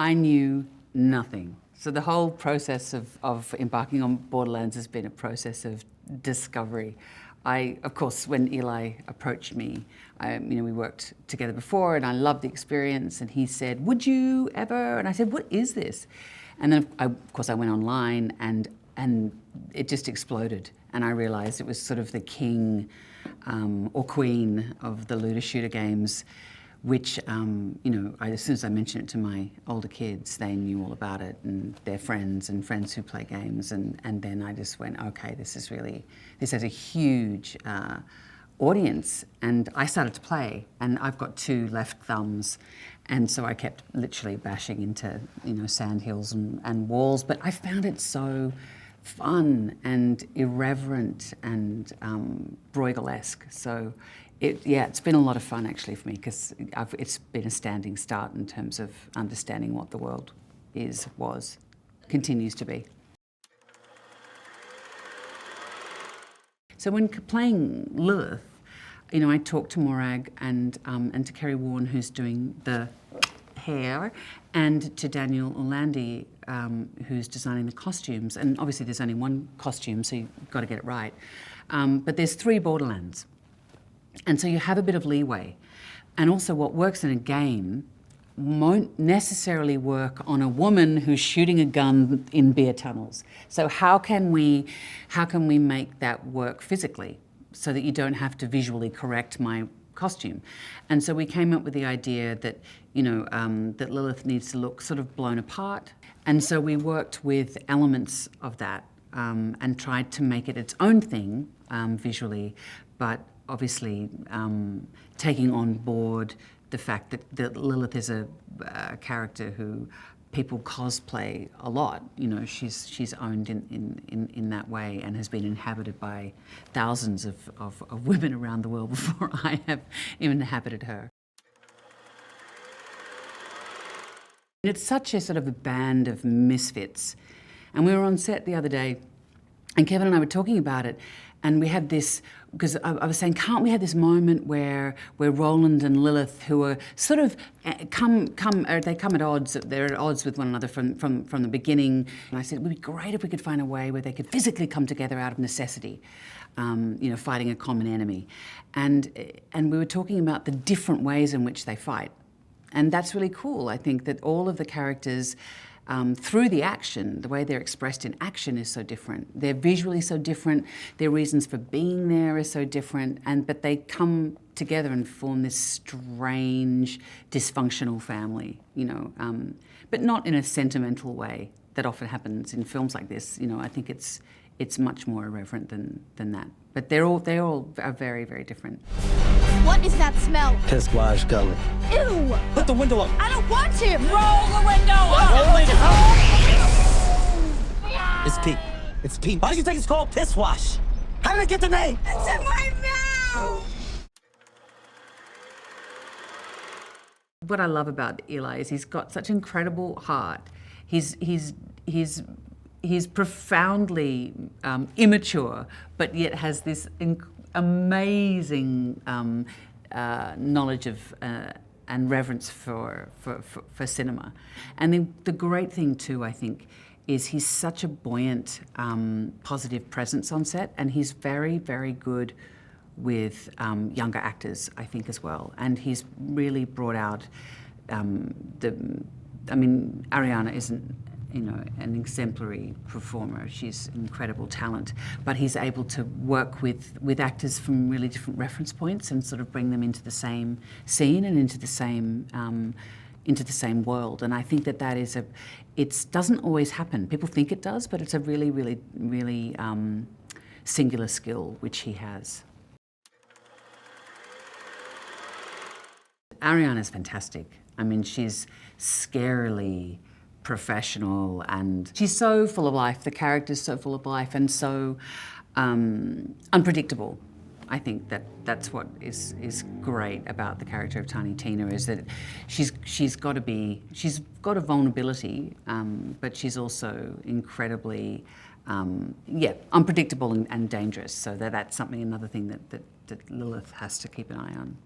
I knew nothing. So the whole process of embarking on Borderlands has been a process of discovery. Of course, when Eli approached me, we worked together before and I loved the experience, and he said, would you ever? And I said, what is this? And then of course I went online and it just exploded. And I realized it was sort of the king or queen of the looter shooter games, which, as soon as I mentioned it to my older kids, they knew all about it, and their friends and friends who play games. And then I just went, okay, this has a huge audience. And I started to play, and I've got 2 left thumbs. And so I kept literally bashing into, sand hills and walls, but I found it so fun and irreverent and Bruegel-esque. So it's been a lot of fun actually for me, because it's been a standing start in terms of understanding what the world continues to be. So when playing Lilith, I talked to Morag and to Kerry Warren, who's doing the hair, and to Daniel Orlandi, who's designing the costumes. And obviously there's only one costume, so you've got to get it right. But there's 3 Borderlands. And so you have a bit of leeway. And also what works in a game won't necessarily work on a woman who's shooting a gun in beer tunnels. So how can we make that work physically so that you don't have to visually correct my costume? And so we came up with the idea that, that Lilith needs to look sort of blown apart. And so we worked with elements of that and tried to make it its own thing visually, but obviously taking on board the fact that Lilith is a character who people cosplay a lot. She's owned in that way and has been inhabited by thousands of women around the world before I have even inhabited her. It's such a sort of a band of misfits. And we were on set the other day, and Kevin and I were talking about it, and we had this, because I was saying, can't we have this moment where Roland and Lilith, who are sort of they come at odds, they're at odds with one another from the beginning. And I said, it would be great if we could find a way where they could physically come together out of necessity, fighting a common enemy. And we were talking about the different ways in which they fight. And that's really cool. I think that all of the characters, through the action, the way they're expressed in action is so different. They're visually so different. Their reasons for being there are so different. But they come together and form this strange, dysfunctional family, but not in a sentimental way that often happens in films like this. I think it's much more irreverent than that. But they all are very, very different. What is that smell? Piss wash gully. Ew! Put the window up. I don't want to! Roll the window up! Roll it up! It's Pete. It's Pete. Why do you think it's called piss wash? How did it get the name? It's in my mouth! What I love about Eli is he's got such incredible heart. He's profoundly immature, but yet has this amazing knowledge of and reverence for cinema. And the great thing too, I think, is he's such a buoyant, positive presence on set, and he's very, very good with younger actors, I think, as well. And he's really brought out Ariana isn't, an exemplary performer. She's an incredible talent, but he's able to work with actors from really different reference points and sort of bring them into the same scene and into the same world. And I think that is it doesn't always happen. People think it does, but it's a really, really, really singular skill which he has. Ariana's fantastic. She's scarily professional, and she's so full of life. The character's so full of life and so unpredictable. I think that's what is great about the character of Tiny Tina, is that she's got a vulnerability, but she's also incredibly unpredictable and dangerous. So that's another thing that Lilith has to keep an eye on.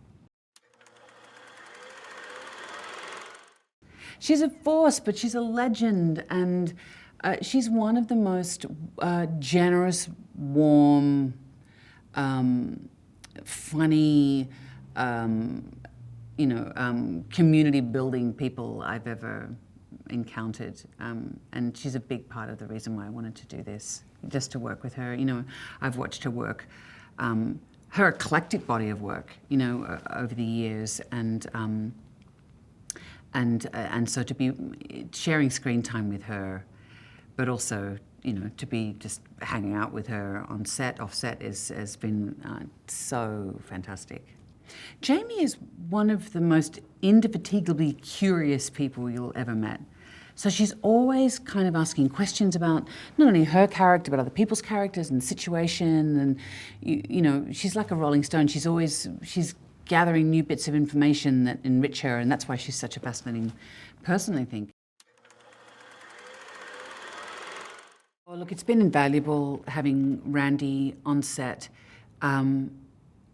She's a force, but she's a legend, and she's one of the most generous, warm, funny, community-building people I've ever encountered. And she's a big part of the reason why I wanted to do this, just to work with her. I've watched her work, her eclectic body of work, over the years, and so to be sharing screen time with her, but also, to be just hanging out with her on set, off set, has been so fantastic. Jamie is one of the most indefatigably curious people you'll ever met. So she's always kind of asking questions about not only her character, but other people's characters and the situation. And, she's like a rolling stone. She's gathering new bits of information that enrich her, and that's why she's such a fascinating person, I think. Well, look, it's been invaluable having Randy on set.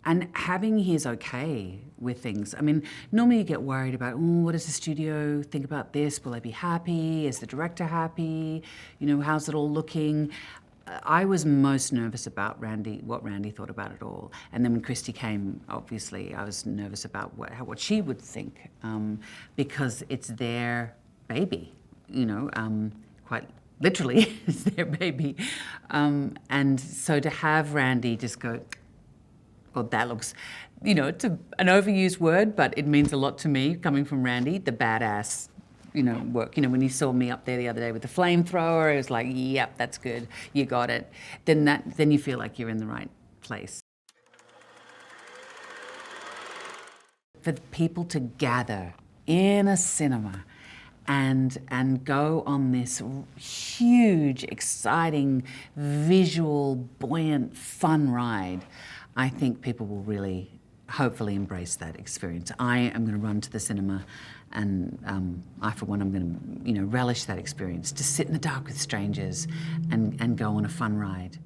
And having his okay with things. I mean, normally you get worried about, what does the studio think about this? Will I be happy? Is the director happy? How's it all looking? I was most nervous about what Randy thought about it all. And then when Christy came, obviously, I was nervous about what she would think, because it's their baby, quite literally, it's their baby. And so to have Randy just go, well, that looks, it's an overused word, but it means a lot to me coming from Randy, the badass, work. When he saw me up there the other day with the flamethrower, it was like, yep, that's good, you got it. Then you feel like you're in the right place. For people to gather in a cinema and go on this huge, exciting, visual, buoyant, fun ride, I think people will really, hopefully, embrace that experience. I am going to run to the cinema, and I, for one, am going to, relish that experience, to sit in the dark with strangers and go on a fun ride.